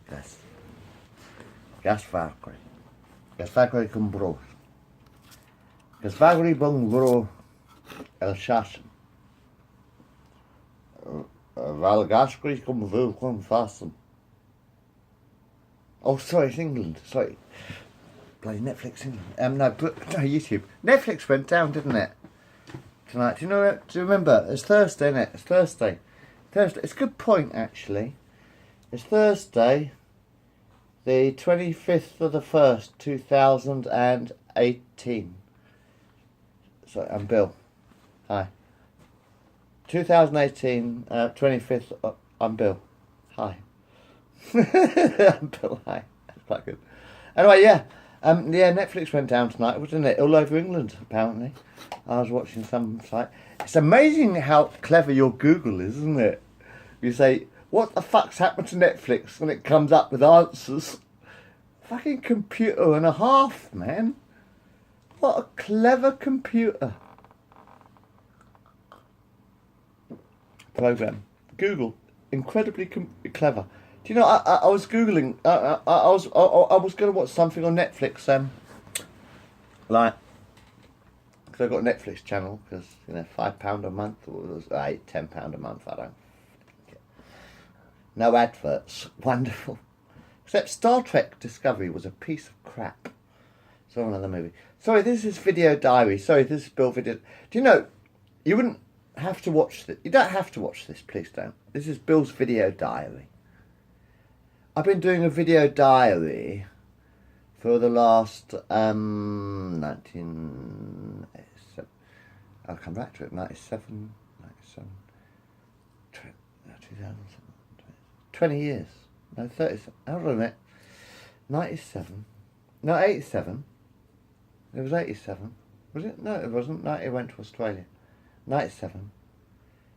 Gas. Gasfactory. Gasfactory Cumbros. Gasfactory Bungro El Shashan. Valgascri Cumvul Fasten. Oh, sorry, it's England. Sorry. Bloody Netflix England. No, YouTube. Netflix went down, didn't it? Tonight. Do you know it? Do you remember? It's Thursday, isn't it? It's Thursday. Thursday. It's a good point, actually. It's Thursday, the 25th of the 1st, 2018. Sorry, I'm Bill. Hi. 2018, 25th, I'm Bill. Hi. I'm Bill, hi. That's quite good. Anyway, yeah. Netflix went down tonight, wasn't it? All over England, apparently. I was watching some site. It's amazing how clever your Google is, isn't it? You say, what the fuck's happened to Netflix? And it comes up with answers. Fucking computer and a half, man. What a clever computer. Program. Google. Incredibly clever. Do you know, I was Googling, I was going to watch something on Netflix, like, because I've got a Netflix channel, because, you know, £5 a month, or it was £10 a month, I don't care. No adverts. Wonderful. Except Star Trek Discovery was a piece of crap. So another movie. Sorry, this is Video Diary. Sorry, this is Bill Video. Do you know, you wouldn't have to watch this. You don't have to watch this, please don't. This is Bill's Video Diary. I've been doing a video diary for the last 1987. I'll come back to it. 97, 2007, 20 years. No, 37. Hold on a minute. 97. No, 87. It was 87. Was it? No, it wasn't. No, it went to Australia. 97.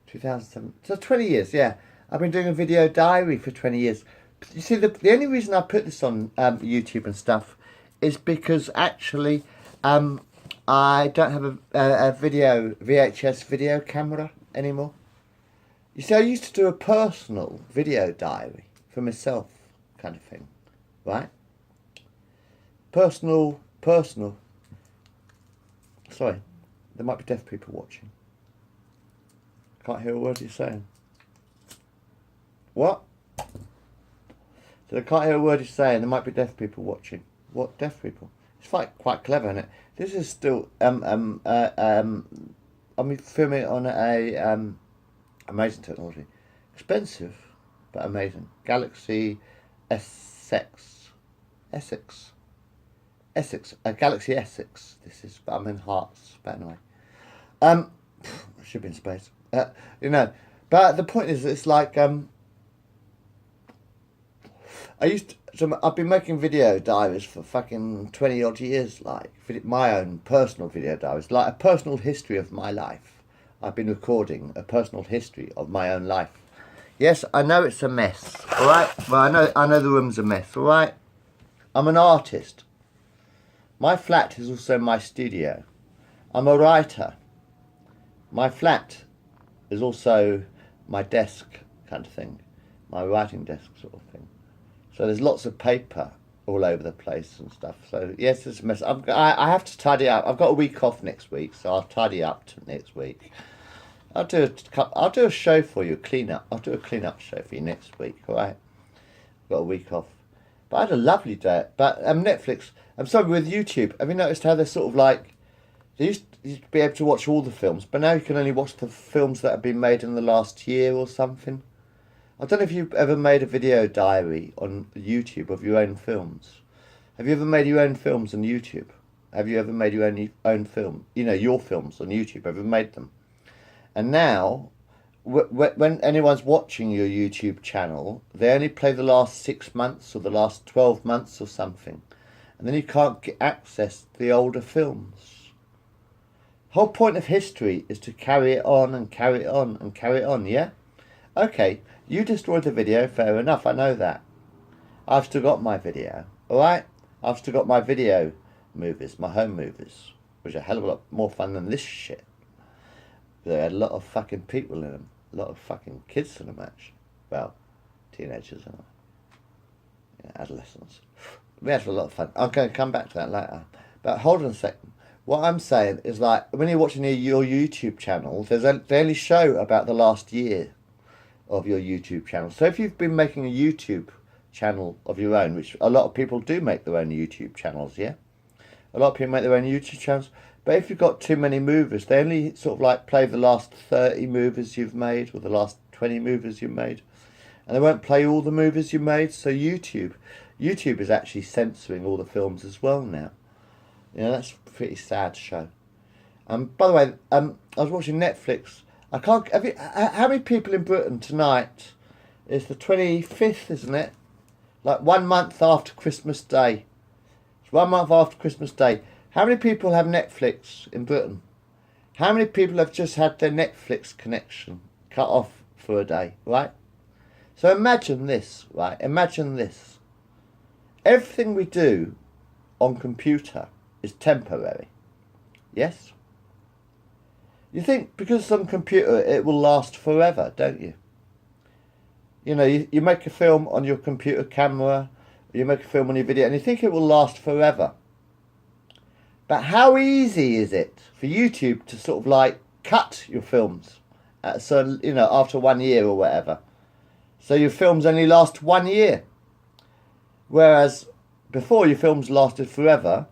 2007. So 20 years, yeah. I've been doing a video diary for 20 years. You see, the only reason I put this on YouTube and stuff is because actually I don't have a VHS video camera anymore. You see, I used to do a personal video diary for myself kind of thing, right? Personal. Sorry, there might be deaf people watching. Can't hear a word you're saying. What? So I can't hear a word you're saying. There might be deaf people watching. What deaf people? It's quite clever, isn't it? This is still I'm filming it on a amazing technology, expensive but amazing. Galaxy Essex, Galaxy Essex. This is, but I'm in Hearts. But anyway, I should be in space. You know, but the point is, it's like I've been making video diaries for fucking 20 odd years, like my own personal video diaries, like a personal history of my life. I've been recording a personal history of my own life. Yes, I know it's a mess, all right? Well, I know the room's a mess, all right? I'm an artist. My flat is also my studio. I'm a writer. My flat is also my desk kind of thing, my writing desk sort of thing. So there's lots of paper all over the place and stuff. So yes, it's a mess. I have to tidy up. I've got a week off next week, so I'll tidy up next week. I'll do a show for you, clean up. I'll do a clean up show for you next week. All right. I've got a week off, but I had a lovely day. But Netflix. I'm sorry, with YouTube. Have you noticed how they're sort of like they used to be able to watch all the films, but now you can only watch the films that have been made in the last year or something. I don't know if you've ever made a video diary on YouTube of your own films. Have you ever made your own films on YouTube? Have you ever made your own film? You know, your films on YouTube. Have you made them? And now, when anyone's watching your YouTube channel, they only play the last 6 months or the last 12 months or something. And then you can't access the older films. The whole point of history is to carry it on and carry it on and carry it on, yeah? Okay, you destroyed the video, fair enough, I know that. I've still got my video, alright? I've still got my video movies, my home movies, which are a hell of a lot more fun than this shit. They had a lot of fucking people in them, a lot of fucking kids in them, actually. Well, teenagers, anyway. adolescence. We had a lot of fun. I'm going to come back to that later. But hold on a second. What I'm saying is, like, when you're watching your YouTube channel, they only show about the last year of your YouTube channel. So if you've been making a YouTube channel of your own, which a lot of people do make their own YouTube channels, yeah? A lot of people make their own YouTube channels. But if you've got too many movies, they only sort of like play the last 30 movies you've made or the last 20 movies you've made. And they won't play all the movies you made. So YouTube is actually censoring all the films as well now. You know, that's a pretty sad show. By the way, I was watching Netflix. How many people in Britain tonight? It's the 25th, isn't it? Like 1 month after Christmas Day. It's 1 month after Christmas Day. How many people have Netflix in Britain? How many people have just had their Netflix connection cut off for a day, right? So imagine this, right? Imagine this. Everything we do on computer is temporary. Yes? You think because it's on computer it will last forever, don't you? You know, you make a film on your computer camera, you make a film on your video, and you think it will last forever. But how easy is it for YouTube to sort of like cut your films at a certain, you know, after 1 year or whatever? So your films only last 1 year. Whereas before your films lasted forever.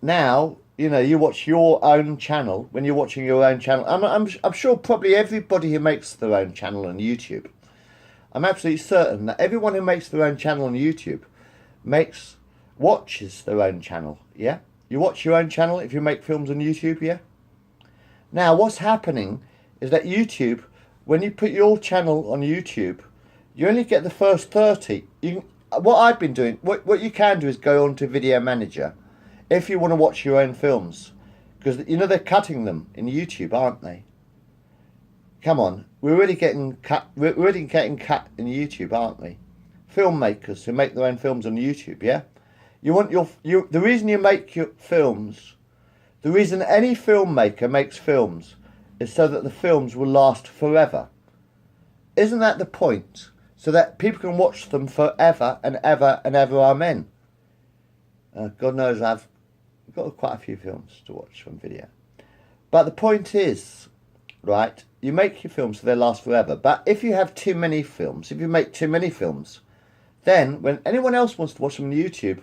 Now, you know, you watch your own channel. When you're watching your own channel, I'm sure probably everybody who makes their own channel on YouTube, I'm absolutely certain that everyone who makes their own channel on YouTube watches their own channel, yeah? You watch your own channel if you make films on YouTube, yeah? Now, what's happening is that YouTube, when you put your channel on YouTube, you only get the first 30. What I've been doing, what you can do is go on to Video Manager if you want to watch your own films. Because, you know, they're cutting them in YouTube, aren't they? Come on, we're already getting cut in YouTube, aren't we? Filmmakers who make their own films on YouTube, yeah? The reason you make your films, the reason any filmmaker makes films is so that the films will last forever. Isn't that the point? So that people can watch them forever and ever and ever, amen. God knows I've got quite a few films to watch on video. But the point is, right, you make your films so they last forever. But if you have too many films, if you make too many films, then when anyone else wants to watch them on YouTube,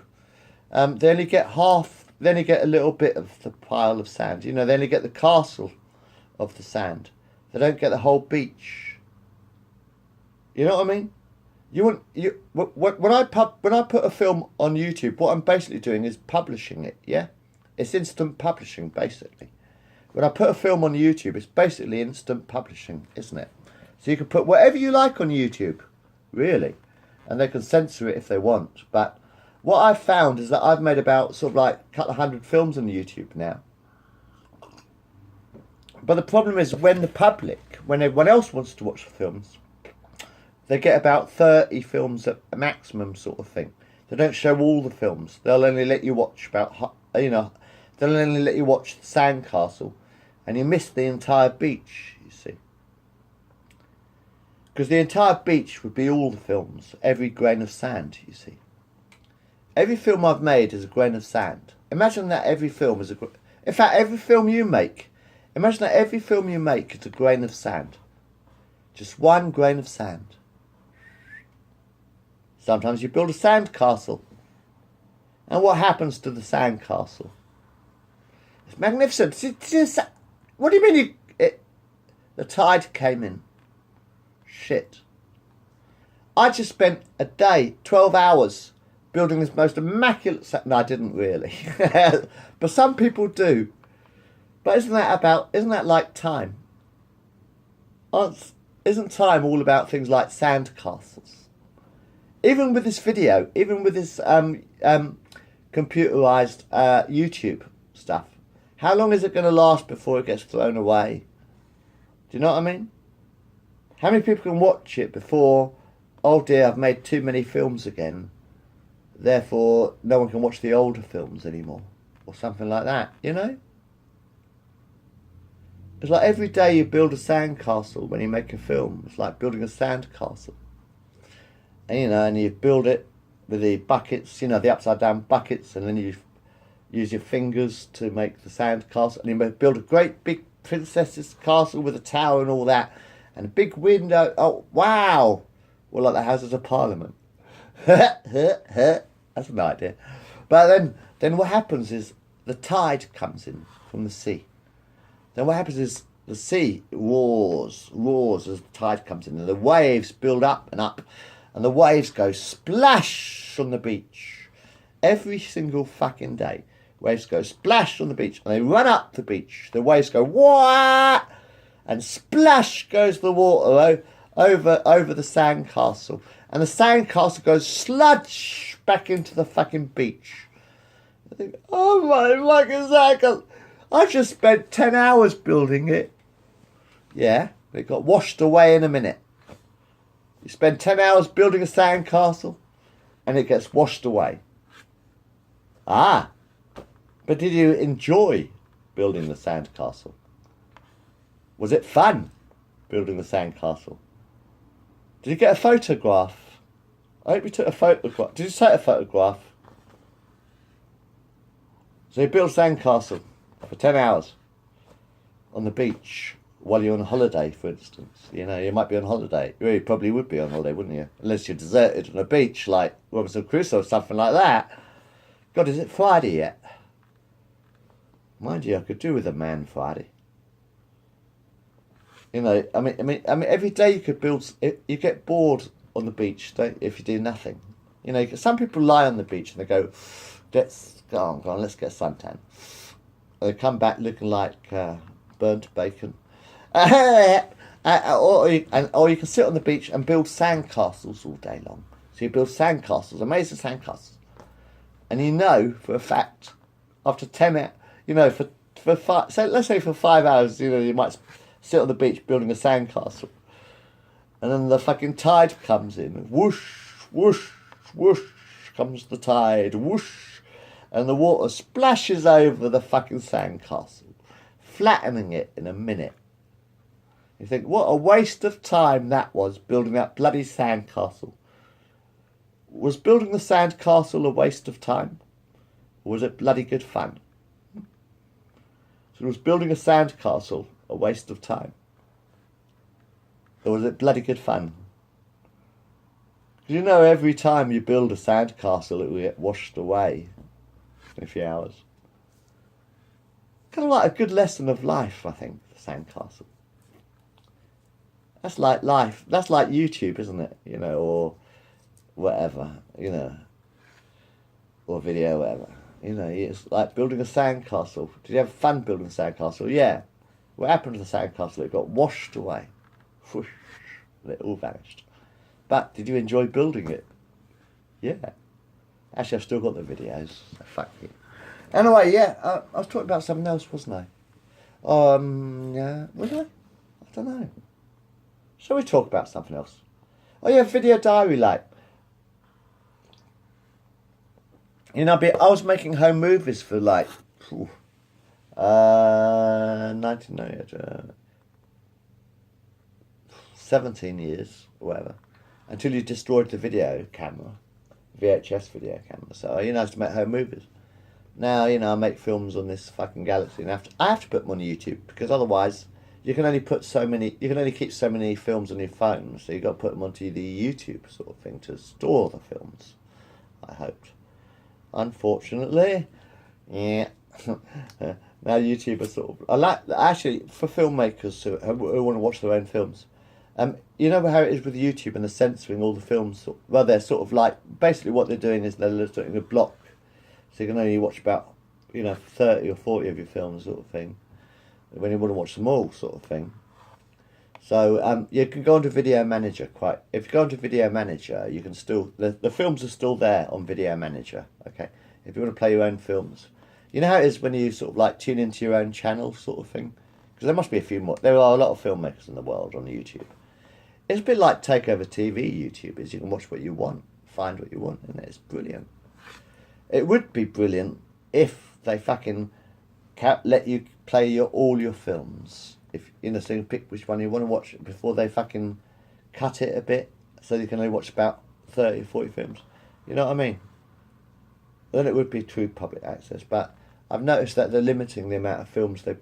they only get a little bit of the pile of sand. You know, they only get the castle of the sand. They don't get the whole beach. You know what I mean? When I put a film on YouTube, what I'm basically doing is publishing it, yeah? It's instant publishing, basically. When I put a film on YouTube, it's basically instant publishing, isn't it? So you can put whatever you like on YouTube, really. And they can censor it if they want. But what I've found is that I've made about sort of like a couple of 100 films on YouTube now. But the problem is when everyone else wants to watch the films, they get about 30 films at a maximum sort of thing. They don't show all the films. They'll only let you watch they'll only let you watch the sandcastle, and you miss the entire beach, you see. Because the entire beach would be all the films, every grain of sand, you see. Every film I've made is a grain of sand. Imagine that every film is in fact, every film you make, imagine that every film you make is a grain of sand. Just one grain of sand. Sometimes you build a sandcastle. And what happens to the sandcastle? It's magnificent. What do you mean the tide came in? Shit. I just spent a day, 12 hours, building this most immaculate... No, I didn't really. But some people do. But isn't that like time? Isn't time all about things like sandcastles? Even with this video, even with this computerized YouTube stuff, how long is it going to last before it gets thrown away? Do you know what I mean? How many people can watch it before, oh dear, I've made too many films again, therefore no one can watch the older films anymore, or something like that, you know? It's like every day you build a sandcastle when you make a film. It's like building a sandcastle. And, you know, and you build it, with the buckets, you know, the upside down buckets, and then you use your fingers to make the sand castle, and you build a great big princess's castle with a tower and all that, and a big window. Oh wow! Well, like the Houses of Parliament. That's an idea. But then what happens is the tide comes in from the sea. Then what happens is the sea roars as the tide comes in, and the waves build up, and the waves go splash on the beach. Every single fucking day, waves go splash on the beach, and they run up the beach. The waves go wah, and splash goes the water over the sandcastle, and the sandcastle goes sludge back into the fucking beach. I think, oh my fucking sandcastle! I just spent 10 hours building it. Yeah, it got washed away in a minute. You spend 10 hours building a sandcastle, and it gets washed away. Ah, but did you enjoy building the sandcastle? Was it fun building the sandcastle? Did you get a photograph? I hope you took a photograph. Did you take a photograph? So you build a sandcastle for 10 hours on the beach while you're on holiday, for instance. You know, you might be on holiday. You probably would be on holiday, wouldn't you? Unless you're deserted on a beach like Robinson Crusoe or something like that. God, is it Friday yet? Mind you, I could do with a man Friday. You know, I mean, every day you could build. You get bored on the beach, don't you, if you do nothing. You know, some people lie on the beach and they go, "Let's go on, let's get a suntan." And they come back looking like burnt bacon. Or you can sit on the beach and build sandcastles all day long. So you build sandcastles, amazing sandcastles, and you know for a fact, after 10 hours, you know, for 5, so let's say for 5 hours, you know, you might sit on the beach building a sandcastle, and then the fucking tide comes in, whoosh, whoosh, whoosh, comes the tide, whoosh, and the water splashes over the fucking sandcastle, flattening it in a minute. You think, what a waste of time that was, building that bloody sandcastle. Was building the sandcastle a waste of time? Or was it bloody good fun? So was building a sandcastle a waste of time? Or was it bloody good fun? Because you know, every time you build a sandcastle, it will get washed away in a few hours. Kind of like a good lesson of life, I think, the sandcastle. That's like life. That's like YouTube, isn't it? You know, or whatever, you know, or video, whatever. You know, it's like building a sandcastle. Did you have fun building a sandcastle? Yeah. What happened to the sandcastle? It got washed away. Whoosh, and it all vanished. But did you enjoy building it? Yeah. Actually, I've still got the videos. So fuck you. Anyway, yeah, I was talking about something else, wasn't I? Yeah, was I? I don't know. Shall we talk about something else? Oh yeah, video diary, like. You know, I was making home movies for like 17 years, or whatever, until you destroyed the video camera, VHS video camera. So, you know, I used to make home movies. Now, you know, I make films on this fucking galaxy, and I have to put them on YouTube, because otherwise you can only keep so many films on your phone, so you've got to put them onto the YouTube sort of thing to store the films, I hoped. Unfortunately, yeah. Now YouTube is sort of... actually, for filmmakers who want to watch their own films, you know how it is with YouTube and the censoring all the films? Well, they're sort of like... Basically what they're doing is they're doing a block. So you can only watch about, you know, 30 or 40 of your films sort of thing. When you want to watch them all sort of thing. So you can go onto Video Manager if you go onto Video Manager, you can still... The films are still there on Video Manager, okay? If you want to play your own films. You know how it is when you sort of like tune into your own channel sort of thing? Because there must be a few more. There are a lot of filmmakers in the world on YouTube. It's a bit like Takeover TV YouTube is. You can watch what you want, find what you want, and it's brilliant. It would be brilliant if they fucking let you play all your films. If you know, so you can pick which one you want to watch before they fucking cut it a bit, so you can only watch about 30 or 40 films. You know what I mean? Then it would be true public access. But I've noticed that they're limiting the amount of films they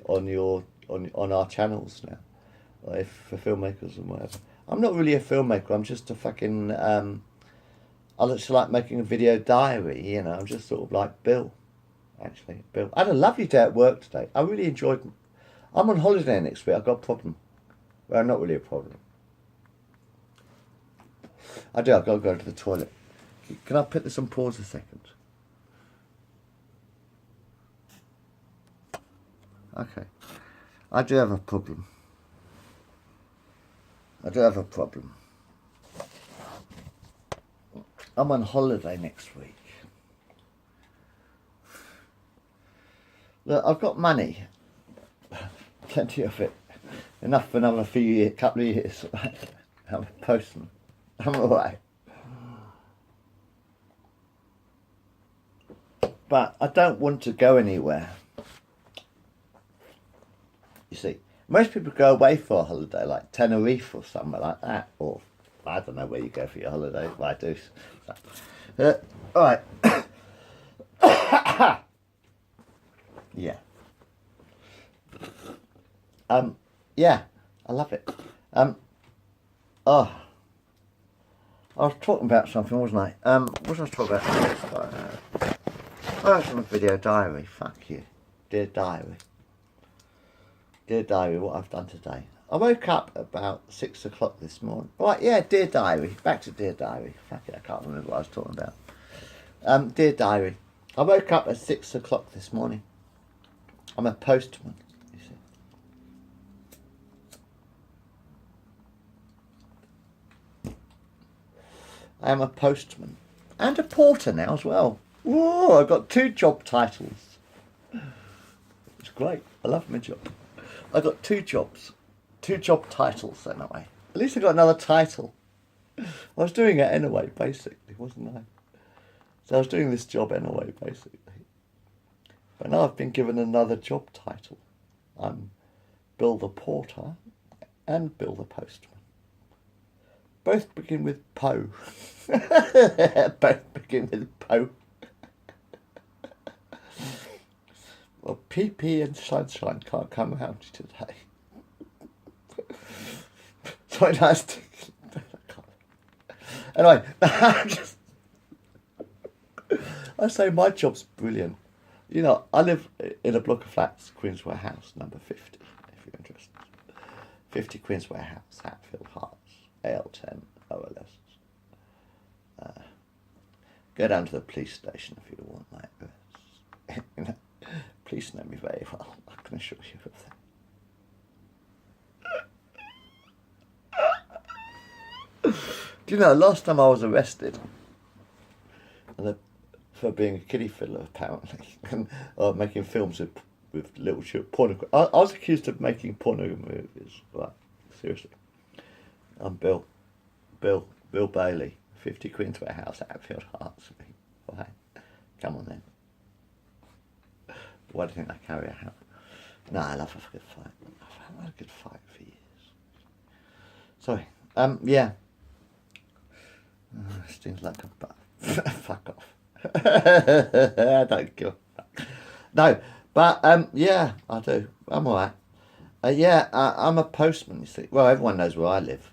on our channels now, like for filmmakers and whatever. I'm not really a filmmaker. I'm just a fucking. I just like making a video diary. You know, I'm just sort of like Bill. Actually, Bill. I had a lovely day at work today. I really enjoyed. I'm on holiday next week. I've got a problem. Well, not really a problem. I've got to go to the toilet. Can I put this on pause a second? Okay. I do have a problem. I'm on holiday next week. Look, I've got money. Plenty of it. Enough for another couple of years. I'm a postman. I'm alright. But I don't want to go anywhere. You see, most people go away for a holiday, like Tenerife or somewhere like that, or I don't know where you go for your holiday, but I do. Alright. Yeah. Yeah, I love it. I was talking about something, wasn't I? What was I talking about? Oh, it's on a video diary. Fuck you. Dear diary. Dear diary, what I've done today. I woke up about 6 o'clock this morning. Right, yeah, dear diary. Back to dear diary. Fuck it, I can't remember what I was talking about. Dear diary. I woke up at 6 o'clock this morning. I'm a postman, you see. I am a postman. And a porter now as well. Whoa, I've got 2 job titles. It's great. I love my job. I've got 2 jobs. 2 job titles anyway. At least I got another title. I was doing it anyway, basically, wasn't I? So I was doing this job anyway, basically. But now I've been given another job title. I'm Bill the Porter and Bill the Postman. Both begin with Poe. Both begin with Poe. Well, PP and Sunshine can't come around today. So nice to... Anyway, I say my job's brilliant. You know, I live in a block of flats, Queensway House, number 50, if you're interested. 50 Queensway House, Hatfield, Hearts, AL10, OLS. Go down to the police station if you want my address. You know, police know me very well, I can assure you of that. Do you know, last time I was arrested, for being a kiddie fiddler apparently, and making films with little children, I was accused of making porno movies, right, seriously. I'm Bill Bailey, 50 Queensway House, Hatfield, Hearts. Right, come on then. Why do you think I carry a hammer? No, I love a good fight. I've had a good fight for years. Sorry, yeah. Stings like a butt. Fuck off. I don't give a fuck. No, but yeah, I do. I'm alright. Yeah, I'm a postman, you see. Well, everyone knows where I live.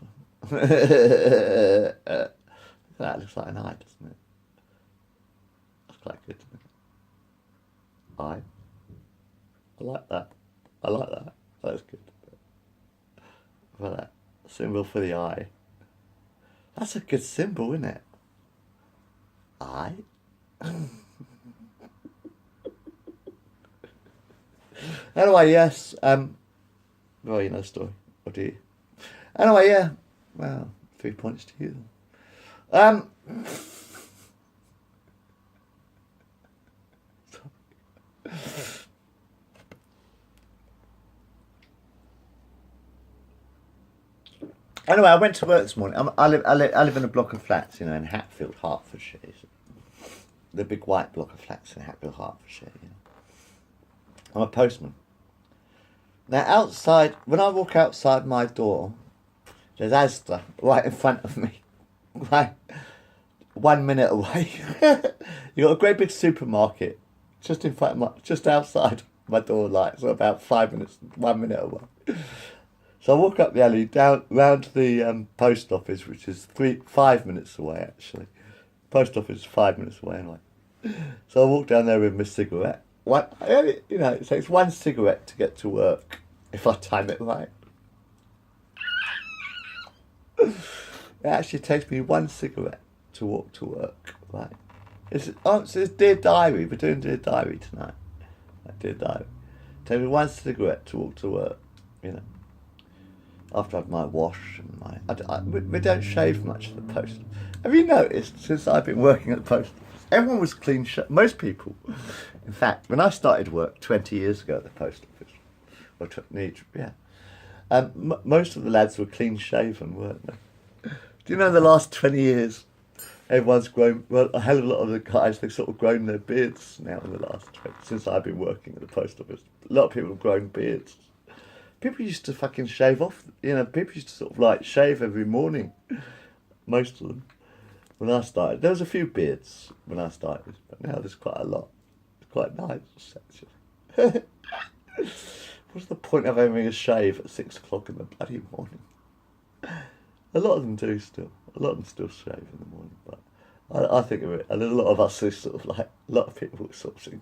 That looks like an eye, doesn't it? That's quite good, isn't it? Eye. I like that. I like that. That's good. For that symbol for the eye. That's a good symbol, isn't it? Eye. Anyway, yes. Well, you know the story. Or do you? Anyway, yeah. Well, 3 points to you. Anyway, I went to work this morning. I live in a block of flats, you know, in Hatfield, Hertfordshire. The big white block of flats in Hatfield, Hertfordshire. You know. I'm a postman. Now, outside, when I walk outside my door, there's Asda right in front of me. Right 1 minute away. You got a great big supermarket just in front of just outside my door, like, so about 5 minutes, 1 minute away. So I walk up the alley down round to the post office, which is 5 minutes away actually. Post office is 5 minutes away anyway. So I walk down there with my cigarette. It takes one cigarette to get to work if I time it right. It actually takes me one cigarette to walk to work, right? It's Dear Diary. We're doing Dear Diary tonight. Dear Diary. Take me one cigarette to walk to work, After I've my wash and we don't shave much at the post. Have you noticed since I've been working at the post office, everyone was clean shaven. Most people, in fact, when I started work 20 years ago at the post office, most of the lads were clean shaven, weren't they? Do you know in the last 20 years, everyone's grown, well, a hell of a lot of the guys, they've sort of grown their beards now in the last 20, since I've been working at the post office. A lot of people have grown beards. People used to fucking shave off, people used to sort of like shave every morning. Most of them. When I started, there was a few beards when I started, but now there's quite a lot. It's quite nice, actually. What's the point of having a shave at 6 o'clock in the bloody morning? A lot of them do still. A lot of them still shave in the morning, but I think of it, and a lot of us is sort of like, a lot of people sort of think,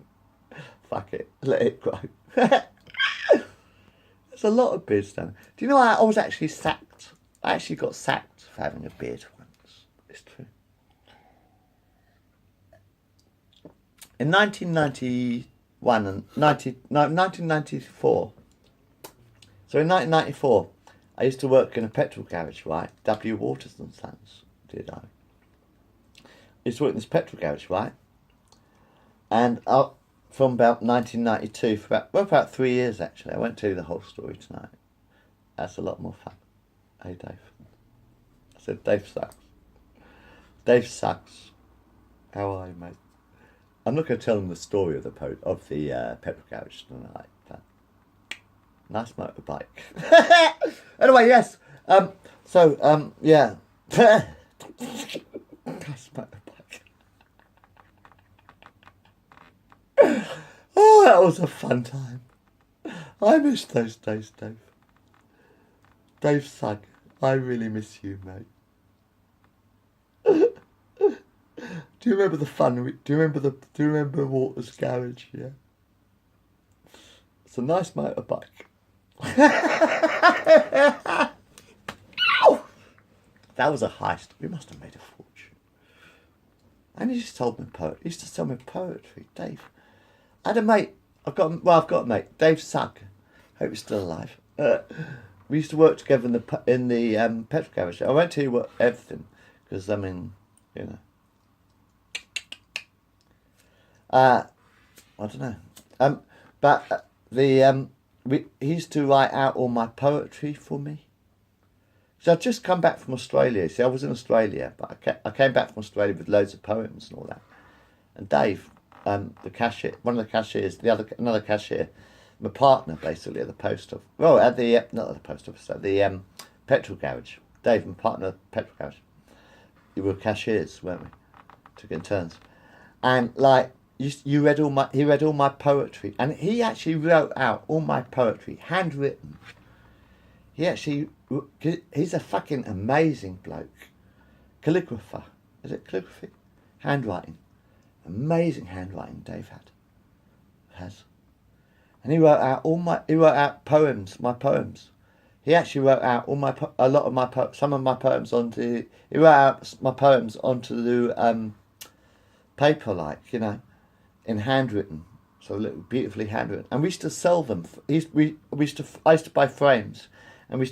fuck it, let it grow. There's a lot of beards down there. Do you know I was actually sacked? I actually got sacked for having a beard once. It's true. In 1991 and 1994, so in 1994, I used to work in a petrol garage, right? W. Waters and Sons, did I? I used to work in this petrol garage, right? And from about 1992, for about 3 years actually. I won't tell you the whole story tonight. That's a lot more fun. Hey, Dave. I said, Dave sucks. Dave sucks. How are you, mate? I'm not going to tell them the story of the petrol garage tonight. But nice motorbike. Anyway, yes. Yeah. Nice motorbike. Oh, that was a fun time. I miss those days, Dave. Dave Sugg, I really miss you, mate. Do you remember the fun? Do you remember Waters Garage? Yeah. It's a nice motorbike. That was a heist. We must have made a fortune. And he just told me poetry. He used to tell me poetry, Dave. I had a mate. I've got a mate, Dave Sugg. Hope he's still alive. We used to work together in the petrol garage. I won't tell you everything because I don't know. He used to write out all my poetry for me. So I'd just come back from Australia. See, I was in Australia, but I came back from Australia with loads of poems and all that. And Dave, the cashier, one of the cashiers, another cashier, my partner basically at the post office. Well, not at the post office, at the petrol garage. Dave, my partner at the petrol garage. We were cashiers, weren't we? Took it in turns, and like he read all my poetry, and he actually wrote out all my poetry, handwritten. He's a fucking amazing bloke. Calligrapher. Is it calligraphy? Handwriting. Amazing handwriting Dave has. And he wrote out poems, my poems. He actually wrote out some of my poems he wrote out my poems onto the paper, in handwritten. So beautifully handwritten. And we used to sell them. I used to buy frames. And we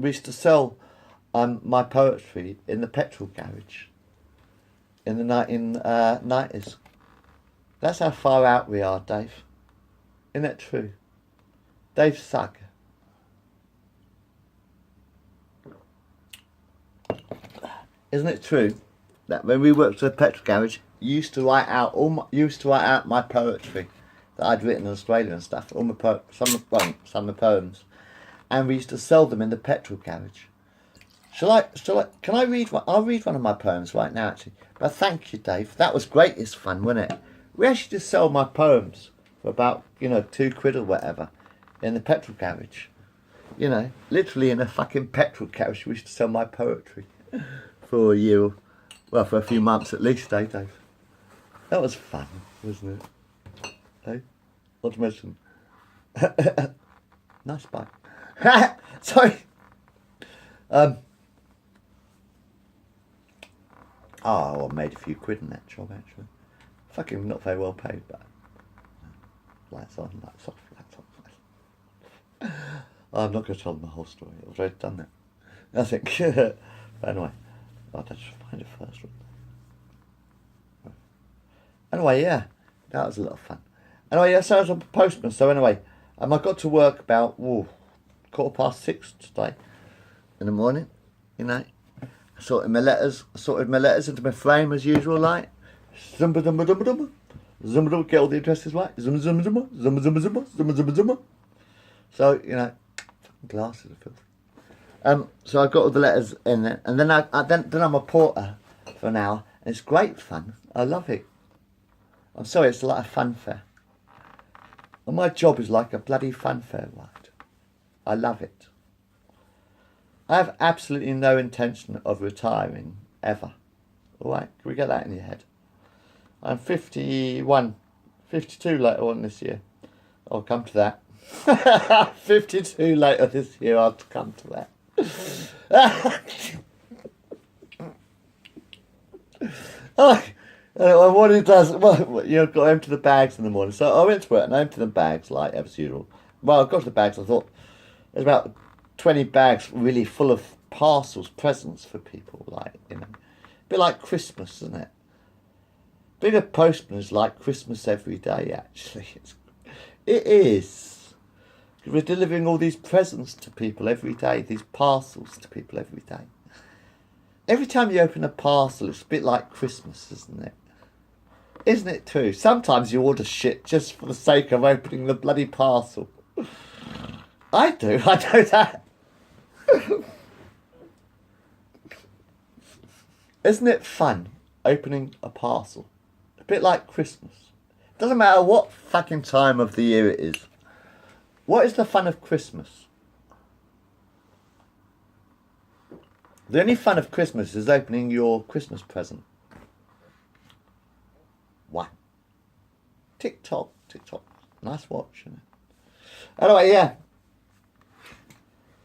used to sell my poetry in the petrol garage in the 1990s. That's how far out we are, Dave. Isn't that true? Dave Sugg. Isn't it true that when we worked at the petrol garage, you used to write out my poetry that I'd written in Australia and stuff, some of the poems. And we used to sell them in the petrol garage. Can I read one? I'll read one of my poems right now, actually. But thank you, Dave. That was great. It's fun, wasn't it? We actually just sell my poems for about, £2 or whatever in the petrol garage. Literally in a fucking petrol garage, we used to sell my poetry for a year. Well, for a few months at least, Dave. That was fun, wasn't it? Hey? Not to mention. Nice bike. Sorry. I made a few quid in that job, actually. Fucking not very well paid, but lights on, lights off, lights on, lights off. I'm not going to tell them the whole story. I've already done that. I think. But anyway, I'll just find it first. Anyway, yeah, that was a lot of fun. Anyway, yeah, so I was a postman. So anyway, I got to work about 6:15 today in the morning. I sorted my letters into my frame as usual, like zumba zumba zumba zumba zumba zumba. Get all the addresses right. Zumba zumba zumba zumba zumba zumba zumba zumba zumba. So glasses are filthy. So I got all the letters in there, and then then I'm a porter for an hour, and it's great fun. I love it. I'm sorry, it's like a fun fair. And my job is like a bloody fun fair, right? I love it. I have absolutely no intention of retiring, ever. Alright, can we get that in your head? I'm 51, 52 later on this year. I'll come to that. 52 later this year, I'll come to that. What it does, got to empty the bags in the morning. So I went to work and I emptied the bags like as usual. Well, I got to the bags, I thought there's about 20 bags really full of parcels, presents for people, a bit like Christmas, isn't it? Being a postman is like Christmas every day, actually. It is. We're delivering all these presents to people every day, these parcels to people every day. Every time you open a parcel, it's a bit like Christmas, isn't it? Isn't it true? Sometimes you order shit just for the sake of opening the bloody parcel. I do. I know that. Isn't it fun opening a parcel? A bit like Christmas. Doesn't matter what fucking time of the year it is. What is the fun of Christmas? The only fun of Christmas is opening your Christmas present. What? TikTok. Nice watch, isn't it? Anyway, yeah.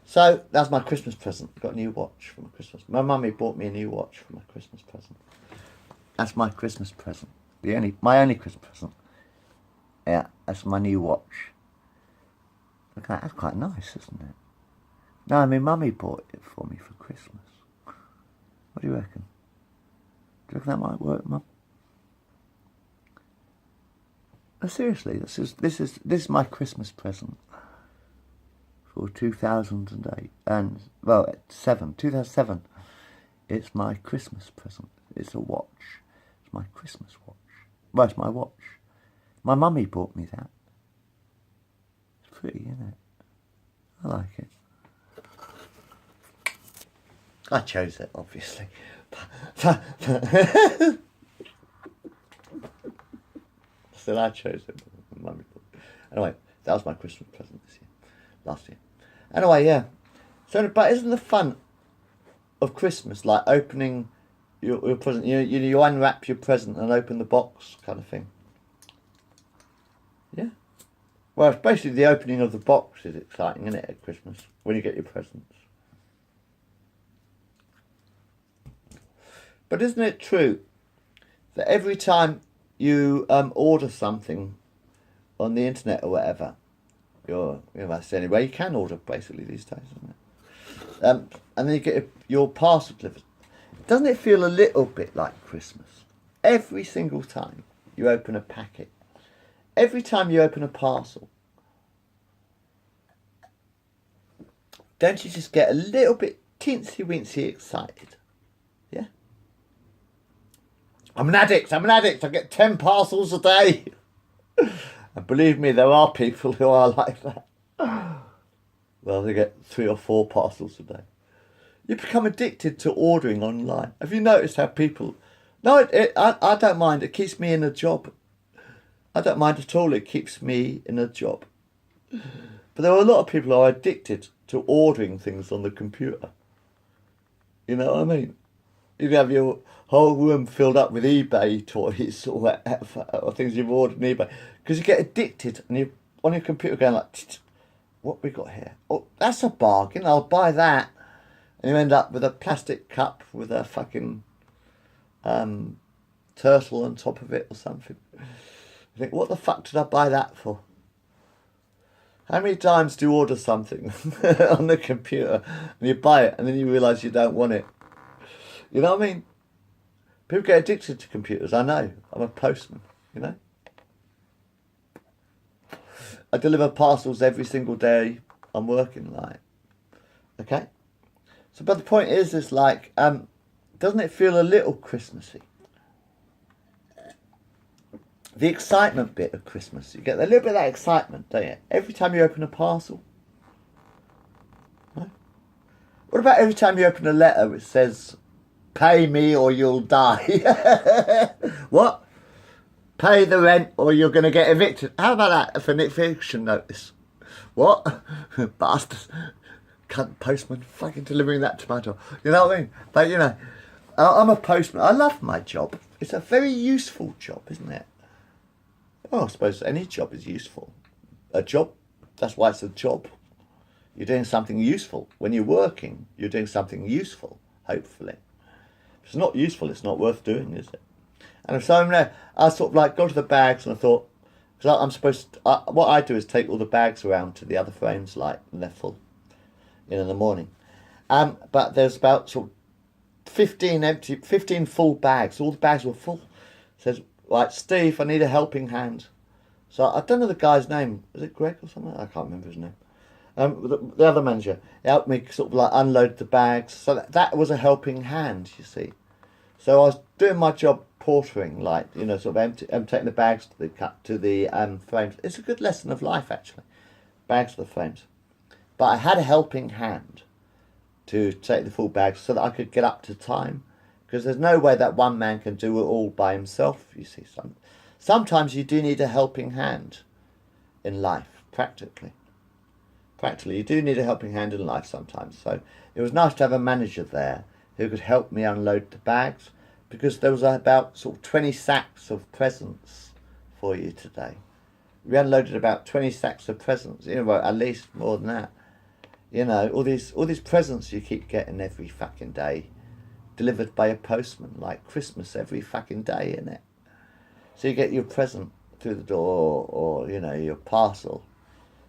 So, that's my Christmas present. Got a new watch for my Christmas. My mummy bought me a new watch for my Christmas present. That's my Christmas present. My only Christmas present. Yeah, that's my new watch. Look at that. That's quite nice, isn't it? No, I mean, mummy bought it for me for Christmas. What do you reckon? Do you reckon that might work, Mum? No, seriously, this is my Christmas present for 2008 and 2007. It's my Christmas present. It's a watch. It's my Christmas watch. Well, it's my watch. My mummy bought me that. It's pretty, isn't it? I like it. I chose it, obviously. Still, I chose it. Anyway, that was my Christmas present last year. Anyway, yeah. So, but isn't the fun of Christmas like opening your present? You unwrap your present and open the box, kind of thing. Yeah. Well, it's basically the opening of the box is exciting, isn't it, at Christmas when you get your presents. But isn't it true that every time you order something on the internet or whatever, that's the only way you can order basically these days, isn't it? And then you get your parcel delivered. Doesn't it feel a little bit like Christmas? Every single time you open a packet, every time you open a parcel, don't you just get a little bit teensy-weensy excited? Yeah? I'm an addict. I get 10 parcels a day. And believe me, there are people who are like that. Well, they get 3 or 4 parcels a day. You become addicted to ordering online. Have you noticed how people... No, I don't mind. It keeps me in a job. I don't mind at all. It keeps me in a job. But there are a lot of people who are addicted to ordering things on the computer. You know what I mean? You have your whole room filled up with eBay toys or things you've ordered on eBay. Because you get addicted and you're on your computer going like, what we got here? Oh, that's a bargain. I'll buy that. And you end up with a plastic cup with a fucking turtle on top of it or something. You think, what the fuck did I buy that for? How many times do you order something on the computer and you buy it and then you realise you don't want it? You know what I mean? People get addicted to computers. I know. I'm a postman, you know? I deliver parcels every single day I'm working, like. Okay? So, but the point is like, doesn't it feel a little Christmassy? The excitement bit of Christmas. You get a little bit of that excitement, don't you? Every time you open a parcel. Right? What about every time you open a letter which says, pay me or you'll die? What? Pay the rent or you're going to get evicted. How about that for an eviction notice? What? Bastards. Cunt postman fucking delivering that to my door. You know what I mean? But, you know, I'm a postman. I love my job. It's a very useful job, isn't it? Well, I suppose any job is useful. A job, that's why it's a job. You're doing something useful. When you're working, you're doing something useful, hopefully. If it's not useful, it's not worth doing, is it? And so I'm there, I sort of like got to the bags and I thought, because I'm supposed to, what I do is take all the bags around to the other frames, like, and they're full in the morning. But there's about sort of 15 full bags. All the bags were full. It says, right, Steve, I need a helping hand. So I don't know the guy's name. Was it Greg or something? I can't remember his name. The other manager helped me sort of like unload the bags. So that was a helping hand, you see. So I was doing my job portering, like, you know, sort of taking the bags to the frames. It's a good lesson of life, actually. Bags to the frames. But I had a helping hand to take the full bags so that I could get up to time. Because there's no way that one man can do it all by himself, you see. Sometimes you do need a helping hand in life, practically. Practically, you do need a helping hand in life sometimes. So it was nice to have a manager there who could help me unload the bags, because there was about sort of 20 sacks of presents for you today. We unloaded about 20 sacks of presents, you know, well, at least more than that. You know, all these presents you keep getting every fucking day, delivered by a postman, like Christmas every fucking day, innit? So you get your present through the door, or you know, your parcel,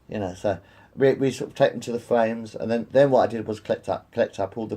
you know. So we sort of take them to the frames, and then what I did was collect up all the